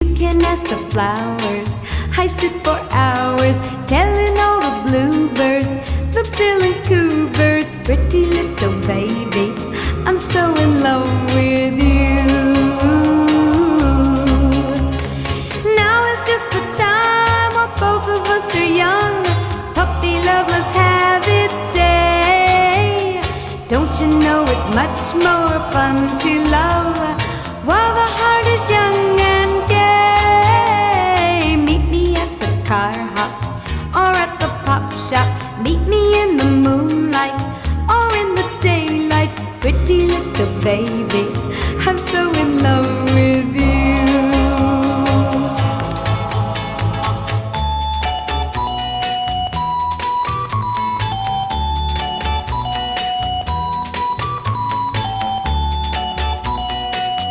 You can ask the flowers. I sit for hours telling all the bluebirds, the bill and coo birds, pretty little baby, I'm so in love with you. Now is just the time while both of us are young. Puppy love must have its day. Don't you know it's much more fun to love while the heart is